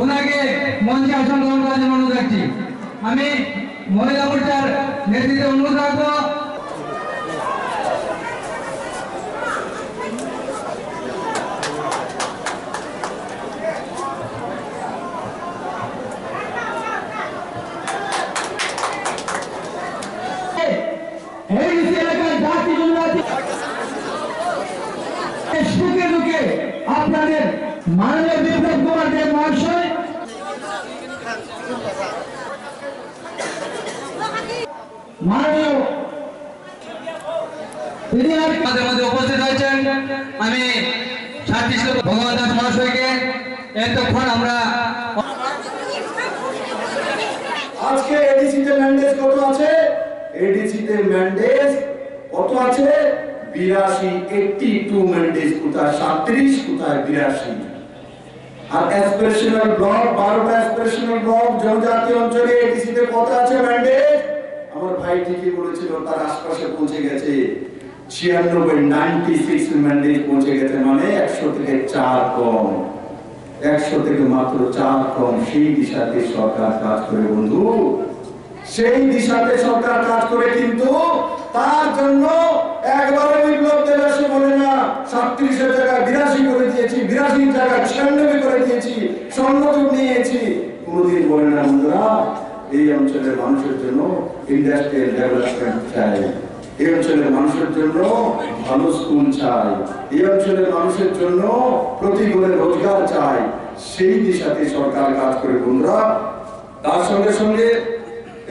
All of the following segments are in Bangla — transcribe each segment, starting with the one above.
ওনাকে মঞ্চে আসন গ্রহণ করার জন্য অনুরোধ রাখছি। আমি মহিলা মোর্চার নেতৃত্বে অনুরোধ রাখবো সুখে দুঃখে আপনাদের মাননীয় বিপ্লব কুমার দেব মহাশয় মাননীয় আমাদের মধ্যে উপস্থিত হয়েছেন। আমি ভগবান দাস মহাশয়কে এতক্ষণ আমরা আজকে এডিসিতে ম্যান্ডেট কত আছে? এডিসিতে ম্যান্ডেট কত আছে? 82 82 ম্যান্ডেট, কোথায় 37 কোথায় 82। আর অ্যাসপিরেশনাল ব্লক 12টা অ্যাসপিরেশনাল ব্লক জনজাতি অঞ্চলে এডিসিতে কত আছে ম্যান্ডেট? আমার ভাই ঠিকই বলেছিল, তার আশপাশে পৌঁছে গেছে 96 ম্যান্ডেট পৌঁছে গেছে, মানে 100 থেকে 4 কম, 100 থেকে মাত্র 4 কম। সেই দিশাতে সরকার কাজ করে বন্ধু, সেই দিশাতে সরকার কাজ করে, কিন্তু তার জন্য একবারে বিপ্লব দেব এসে বলে না 37 এর জায়গায় 82 করে দিয়েছি, 82 এর জায়গায় 96 করে দিয়েছি, স্বর্ণযুগ নিয়েছি, কোনদিন বলে না বন্ধুরা এই অঞ্চলের মানুষের জন্য ইন্ডাস্ট্রিয়াল ডেভেলপমেন্ট চাই, এই অঞ্চলের মানুষের জন্য ভালো স্কুল চাই, এই অঞ্চলের মানুষের জন্য প্রতি ঘরে রোজগার চাই। সেই দিশাতে সরকার কাজ করে বন্ধুরা। তার সঙ্গে সঙ্গে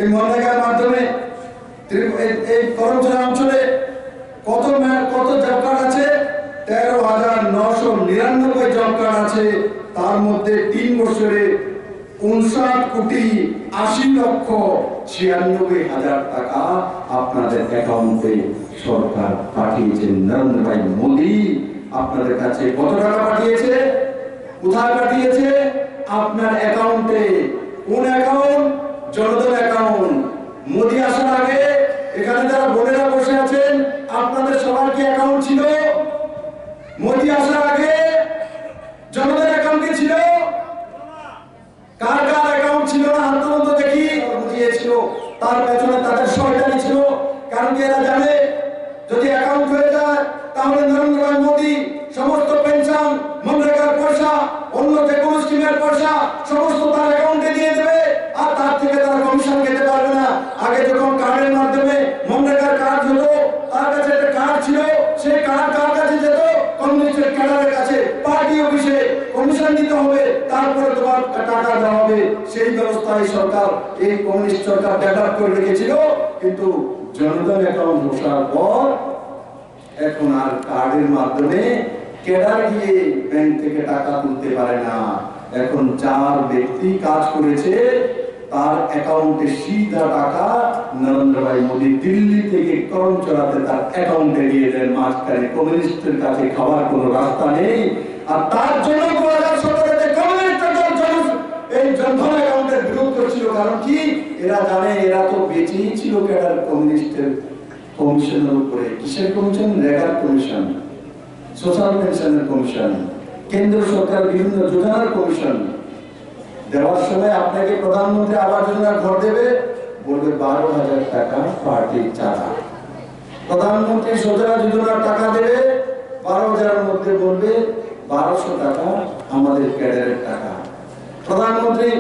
এই মনরেগার মাধ্যমে এই করমচারা অঞ্চলে কত জব কার্ড আছে? 13,999 জব কার্ড আছে। তার মধ্যে 3 বছরে 59,80,96,96,000 টাকা আপনাদের অ্যাকাউন্টে সরকার পাঠিয়েছে। নরেন্দ্র ভাই মোদী আপনাদের কাছে কত টাকা পাঠিয়েছে? কোথায় পাঠিয়েছে? আপনার অ্যাকাউন্টে। কোন অ্যাকাউন্ট? জনধন অ্যাকাউন্ট। মোদী আসার আগে এখানে যারা বোনেরা বসে আছেন আপনাদের সবার কি অ্যাকাউন্ট ছিল? মোদী আসার আগে জনধন অ্যাকাউন্ট কি ছিল? কার কার অ্যাকাউন্ট ছিল না? হাত তুলুন দেখি। বুঝিয়েছিল, তার পেছনে তাদের শয়তানি ছিল। কারণ কি এরা জানে যদি অ্যাকাউন্ট হয়ে যায় তাহলে নরেন্দ্র ভাই মোদী সমস্ত পেনশন, মনরেগার পয়সা, অন্য যে কোনো স্কিমের পয়সা সমস্ত তার অ্যাকাউন্টে দিয়ে দেবে, আর তার থেকে তারা কমিশন খেতে পারবে না। আগে যখন কার্ডের মাধ্যমে মনরেগার কার্ড হতো, তার কাছে একটা কার্ড ছিল, সেই কার্ড কার কাছে যেত? কমিউনিস্টের ক্যাডারের কাছে। পার্টি অফিসে কমিশন দিতে হবে, তারপরে তোমার টাকা দেওয়া হবে। সেই ব্যবস্থায় সরকার, এই কমিউনিস্ট সরকার ডেভেলপ করে রেখেছিল। কিন্তু জনধন অ্যাকাউন্ট বসার পর এখন আর কার্ডের মাধ্যমে ক্যাডার গিয়ে ব্যাংক থেকে টাকা তুলতে পারে না। এখন 4 ব্যক্তি কাজ করেছে, তার অ্যাকাউন্টে সিধা টাকা নরেন্দ্র ভাই মোদী দিল্লি থেকে করমচড়াতে তার অ্যাকাউন্টে দিয়ে দেন। মাঝখানে কমিউনিস্টের কাছে খাবার কোনো রাস্তা নেই। আর তার জন্য 2017-তে কমিউনিস্টরা এই জনধন অ্যাকাউন্টের বিরোধ করছিল। কারণ কি? এরা জানে এরা তো বেঁচেই ছিল ক্যাডার কমিউনিস্টের কমিশনের উপরে। কিসের কমিশন? রেগার কমিশন, সোশ্যাল পেনশনের কমিশন, কেন্দ্র সরকার বিভিন্ন যোজনার কমিশন। দেওয়ার সময় আপনাকে প্রধানমন্ত্রী আবাস যোজনার ঘর দেবে, বলবে 12,000 টাকা পার্টির চাঁদা। প্রধানমন্ত্রী যোজনা যোজনার টাকা দেবে, 12,000-এর মধ্যে বলবে 1200 টাকা আমাদের ক্যাডারের টাকা। প্রধানমন্ত্রী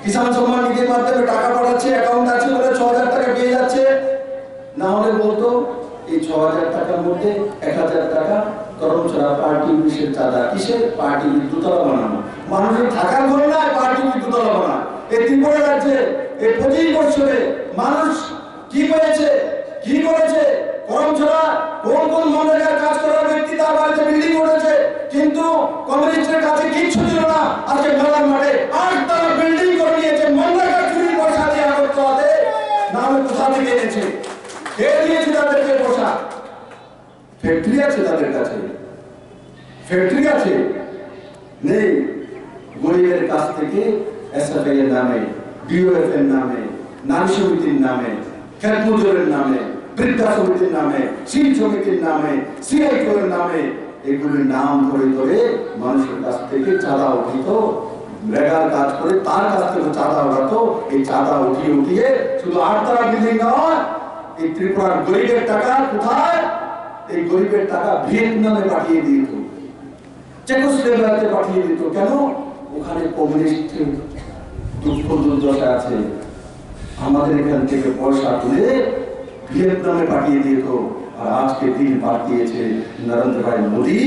কিষাণ সম্মান নিধির মাধ্যমে টাকা পাঠাচ্ছে, অ্যাকাউন্ট আছে বলে 6,000 টাকা পেয়ে যাচ্ছে। না হলে বলতো এই 6,000 টাকার মধ্যে 1,000 টাকা করমচড়া পার্টি অফিসের চাঁদা। কিসের? পার্টি দোতলা বানানো। মানুষের থাকার ঘর নয়, পার্টি দোতলা বানা। এই ত্রিপুরা রাজ্যে এই 25 বছরে মানুষ কি পেয়েছে, কি করেছে? করমচড়া কোন কোন মনরেগার কাজ করার ব্যক্তি তার বাড়িতে বিল্ডিং উঠেছে, কিন্তু কমিউনিস্টের কাছে কিচ্ছু ছিল না। আজকে মেলার মাঠে 8 তলা বিল্ডিং করে নিয়েছে মনরেগার চুরির পয়সা দিয়ে। আগরতলাতে নামে কোথা থেকে এনেছে? কে দিয়েছে তাদেরকে পয়সা? ফ্যাক্টরি আছে তাদের কাছে? ফ্যাক্টরি আছে? নেই। গরিবের কাছ থেকে এসএফআই এর নামে, বিওএফ এর নামে, নারী সমিতির নামে, খেত মজুরের নামে, বৃদ্ধা সমিতির নামে, শিল সমিতির নামে, সিআইটিও এর নামে এগুলির নাম ধরে ধরে মানুষের কাছ থেকে চাঁদা উঠিত, রেগার কাজ করে তার কাছ থেকে চাঁদা উঠাতো। এই চাঁদা উঠিয়ে উঠিয়ে শুধু 8 তলা বিল্ডিং নয়, এই ত্রিপুরার গরিবের টাকা কোথায়? এই গরিবের টাকা ভিয়েতনামে পাঠিয়ে দিত, চেকোস্লোভাকিয়াতে পাঠিয়ে দিত। কেন? ওখানে কমিউনিস্ট দুঃখ দুর্দশা আছে। আমাদের এখান থেকে পয়সা তুলে ভিয়েতনামে পাঠিয়ে দিত। আর আজকে দিন পাঠিয়েছে নরেন্দ্র ভাই মোদী,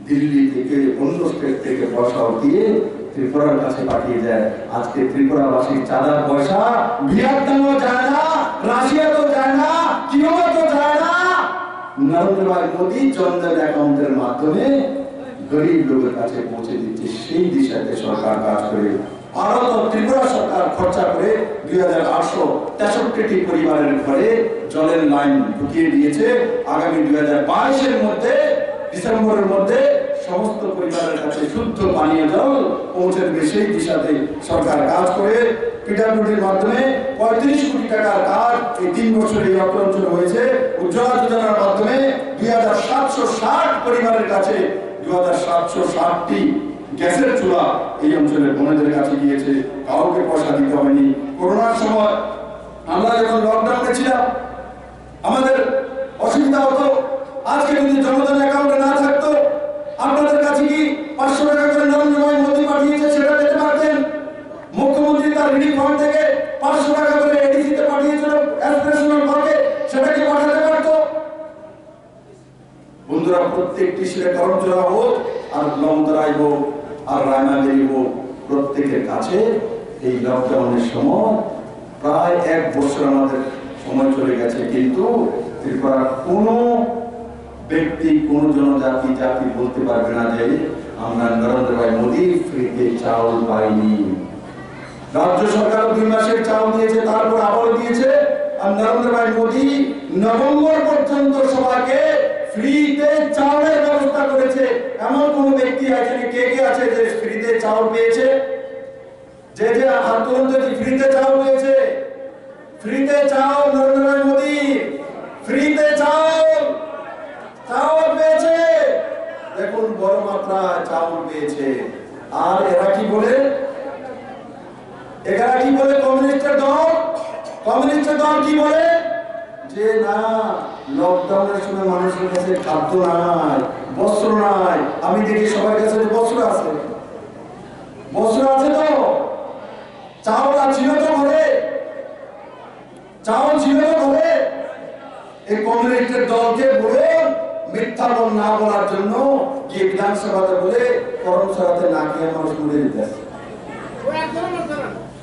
দিল্লি থেকে অন্য স্টেট থেকে পয়সা উঠিয়ে ত্রিপুরার কাছে পাঠিয়ে দেয়। আজকে ত্রিপুরাবাসীর চাঁদার পয়সা ভিয়েতনামও যায় না, রাশিয়াতেও যায় না, কিউবাতেও যায় না। নরেন্দ্র ভাই মোদী জনধন অ্যাকাউন্টের মাধ্যমে গরিব লোকের কাছে পৌঁছে দিচ্ছে। সেই দিশাতে সরকার কাজ করে। ভারত ও ত্রিপুরা সরকার খরচা করে 2863টি পরিবারের ঘরে জলের লাইন ঢুকিয়ে দিয়েছে। আগামী 2022-এর মধ্যে, ডিসেম্বরের মধ্যে সমস্ত পরিবারের কাছে শুদ্ধ পানীয় জল পৌঁছে দেবে। সেই দিশাতে সরকার কাজ করে। পিডব্লিউডির মাধ্যমে 35 কোটি টাকার কাজ এই 3 বছরে এই অঞ্চলে হয়েছে। উজ্জ্বলা যোজনার মাধ্যমে 2760 পরিবারের কাছে 2760টি গ্যাসের চুলা এই অঞ্চলের বোনেদের কাছে গিয়েছে। কাউকে পয়সা দিতে হয়নি। করোনার সময় আমরা যখন লকডাউনে ছিলাম, আমাদের অসুবিধা হতো। আজকে যদি জনধন অ্যাকাউন্টে না থাকতো, আপনাদের কাছে কি 500 টাকা করে নরেন্দ্র ভাই মোদী পাঠিয়েছে সেটা পেতে পারতেন? মুখ্যমন্ত্রী তার রিলিফ ফান্ড থেকে 500 টাকা করে এডিসিতে পাঠিয়েছিল অ্যাসপিরেশনাল ফান্ডে, সেটা কি পাঠাতে পারতো? বন্ধুরা, প্রত্যেকটি সেটা করমচড়া হোক আর লংতরাই হোক আর রায়নাগিরি হোক, প্রত্যেকের কাছে এই লকডাউনের সময় প্রায় 1 বছর আমাদের সময় চলে গেছে, কিন্তু ত্রিপুরার কোনো ব্যক্তি, কোন জনজাতি জাতি বলতে পারবে না যে আমরা নরেন্দ্র ভাই মোদী ফ্রিতে চাউল পাইনি। রাজ্য সরকার 2 মাসের চাউল দিয়েছে, তারপর আবার দিয়েছে। আর নরেন্দ্র ভাই মোদী নভেম্বর পর্যন্ত সবাইকে ফ্রিতে চাউলের ব্যবস্থা করেছে। এমন কোন ব্যক্তি আছে কে আছে যে ফ্রিতে চাউল পেয়েছে? যে হাত তুলুন যদি ফ্রিতে চাউল পেয়েছে। ফ্রিতে চাউল নরেন্দ্র ভাই মোদী, ফ্রিতে চাউল পেয়েছে। দেখুন, বড় মাত্রায় চাউল পেয়েছে। আর এরা কি বলে? কমিউনিস্টের দল কি বলে? যে না, লকডাউনের সময় মানুষের কাছে খাদ্য নাই, বস্ত্র নাই। আমি দেখি সবার কাছে বস্ত্র আছে তো, চাউল ছিল তো ঘরে, এই কমিউনিস্টের দলকে বলে মিথ্যা না বলার জন্য গিয়ে বিধানসভাতে বলে করমচড়াতে না খেয়ে মানুষ মরে যেতে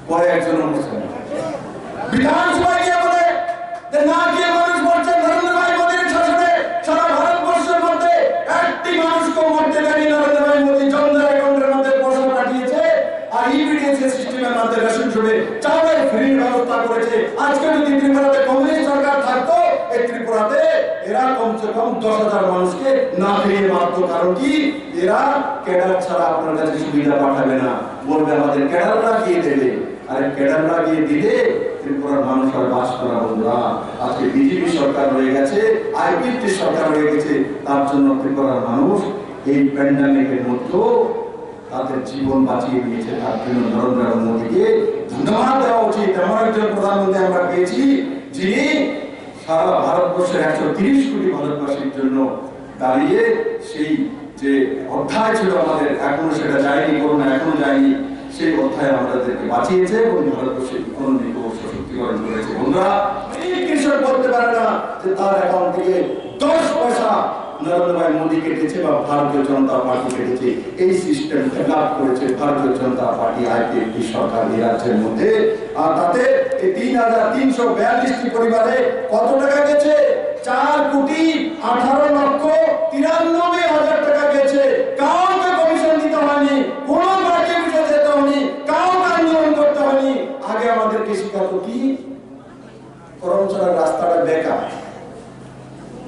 কয়েকজন বিধানসভায় গিয়ে বলে না গিয়ে মানুষ মরছে। নরেন্দ্র ভাই মোদীর শাসনে সারা ভারতবর্ষের মধ্যে একটি মানুষকে মরতে দেয়নি। নরেন্দ্র ভাই মোদী জনধন অ্যাকাউন্টের মধ্যে পয়সা পাঠিয়েছে আর ইপিডিএস সিস্টেমের মধ্যে রেশন শপে চাউলের ফ্রির ব্যবস্থা করেছে। আজকে যদি ত্রিপুরাতে কমিউনিস্ট সরকার থাকতো, এই ত্রিপুরাতে এরা কমসে কম 10,000 মানুষকে না খেয়ে মারত। কারণ কি? এরা ক্যাডার ছাড়া আপনার কাছে সুবিধা পাঠাবে না, বলবে আমাদের ক্যাডার লাগিয়ে দেবে। আরে ক্যাডার লাগিয়ে দিলে ত্রিপুরার মানুষ আর বাস করা বন্ধুরা। আজকে বিজেপি সরকার হয়ে গেছে, আইপিএফটি সরকার হয়ে গেছে। তার জন্য ত্রিপুরার মানুষ এই প্যান্ডামিকের মধ্যে তাদের জীবন বাঁচিয়ে দিয়েছে। তার জন্য নরেন্দ্র মোদীকে ধন্যবাদ দেওয়া উচিত। এমন একজন প্রধানমন্ত্রী আমরা পেয়েছি যিনি সারা ভারতবর্ষের 130 কোটি ভারতবাসীর জন্য দাঁড়িয়ে সেই যে অধ্যায় ছিল আমাদের, এখনো সেটা যায়নি, করোনা এখনো যায়নি, সেই অধ্যায় আমাদেরকে বাঁচিয়েছে এবং ভারতবর্ষের ইকোনমিক ও সশক্তিকরণ করেছে। বন্ধুরা, এই কৃষক বলতে পারে না যে তার অ্যাকাউন্ট থেকে 10 পয়সা নরেন্দ্র ভাই মোদী কেটেছে বা ভারতীয় জনতা পার্টি কেটেছে। এই সিস্টেম ডেভেলপ করেছে ভারতীয় জনতা পার্টি, আইপিএফটি সরকার এই রাজ্যের মধ্যে। আর তাতে এই 3,342টি পরিবারে কত টাকা গেছে? 4,18,93,000 টাকা গেছে। কাউকে কমিশন দিতে হয়নি, কোন পার্টি অফিসে যেতে হয়নি, কাউকে আন্দোলন করতে হয়নি। আগে আমাদেরকে শেখাতো কি? করমচড়ার রাস্তাটা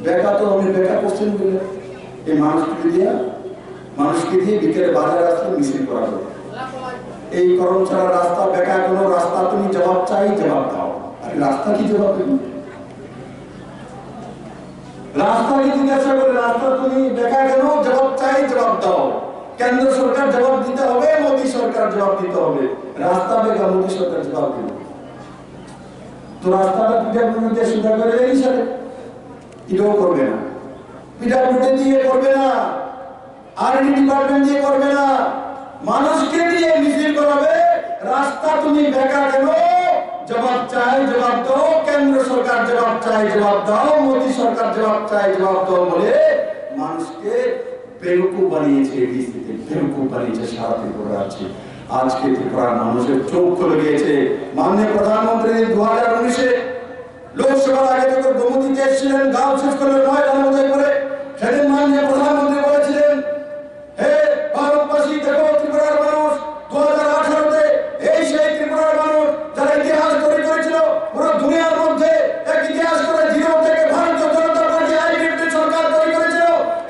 বেকা তো আমি বেকা করছেন বলে এই মানুষকে দিয়ে বিকেলে বাজারে আসলে মিছিল করা হবে। এই করমচড়ার রাস্তা বেকা, কোনো রাস্তা তুমি জবাব চাই, জবাব দাও। আর রাস্তা কি জবাব দেবে? রাস্তাকে জিজ্ঞাসা করে রাস্তা তুমি দেখা কেন, জবাব চাই, জবাব দাও। কেন্দ্র সরকার জবাব দিতে হবে, মোদী সরকার জবাব দিতে হবে। রাস্তা বেকা, মোদী সরকার জবাব দিবে। তো রাস্তাটা পিডাব্লিউডিতে সুবিধা করে এই সাথে এটাও করবে না, পিডাব্লিউডি দিয়ে করবে না, আরডি ডিপার্টমেন্ট দিয়ে করবে না, মানুষকে দিয়ে মিছিল করাবে। রাস্তা তুমি বেকা কেন, জবাব চাই, জবাব দাও। কেন্দ্র সরকার জবাব চাই, জবাব দাও। মোদী সরকার জবাব চাই, জবাব দাও বলে মানুষকে বেকুব বানিয়েছে, ডিসিতে বেকুব বানিয়েছে সারা ত্রিপুরা আছে। আজকে ত্রিপুরার মানুষের চোখ খুলে গিয়েছে। মাননীয় প্রধানমন্ত্রী 2019-এ লোকসভার আগে থেকে গোমতীতে এসেছিলেন, গাঁও শেষ করে নয় দামোদয় করে। সেদিন মাননীয় প্রধানমন্ত্রী বলেছিলেন, হে ভারতবাসী, দেখো ত্রিপুরার মানুষ 2018-তে এই সেই ত্রিপুরার মানুষ যারা ইতিহাস তৈরি করেছিল। পুরো দুনিয়ার মধ্যে এক ইতিহাস করে জিরো থেকে ভারতীয় জনতা পার্টি আইপিএফটি সরকার তৈরি করেছিল।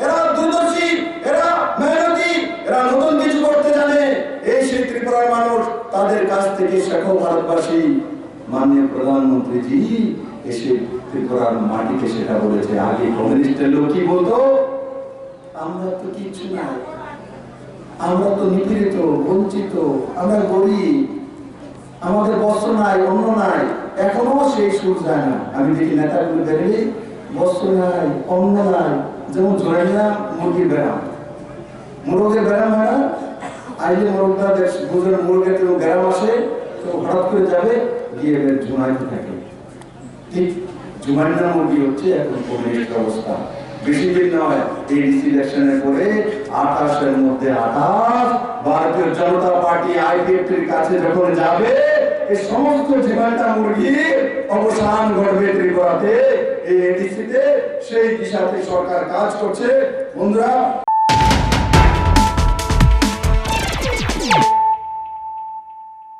এরা দূরদর্শী, এরা মেহনতি, এরা নতুন কিছু করতে জানে। এই সেই ত্রিপুরার মানুষ, তাদের কাছ থেকে শেখো ভারতবাসী। মাননীয় প্রধানমন্ত্রীজি এসে ত্রিপুরার মাটিকে সেটা বলেছে। আগে কমিউনিস্টের লোক কি বলতো, আমরা তো কিছু নাই, আমরা তো নিপীড়িত, বঞ্চিত, আমরা গরিব, আমাদের বস্ত্র নাই, অন্ন নাই। এখনো সেই সুর যায় না। আমি দেখি নেতাগুলো বেরোলে বস্ত্র নাই, অন্ন নাই। যেমন ধরে নিলাম মুরগির ব্যায়াম, মোরগের ব্যায়াম হয় না, আইলে মোরগটা বুঝলেন মুরগের ব্যায়াম আসে, তো হঠাৎ করে যাবে গিয়ে ঝুমাইতে থাকে। ঠিক ঝুমাইনা মুরগি হচ্ছে এখন কমিউনিস্ট অবস্থা। বেশি দিন নয়, এই ইলেকশনের পরে 28-এর মধ্যে 28 ভারতীয় জনতা পার্টি আইপিএফটির কাছে যখন যাবে, এই সমস্ত ঝিমাইনা মুরগির অবসান ঘটবে ত্রিপুরাতে। এই এডিসিতে সেই দিশাতে সরকার কাজ করছে। বন্ধুরা,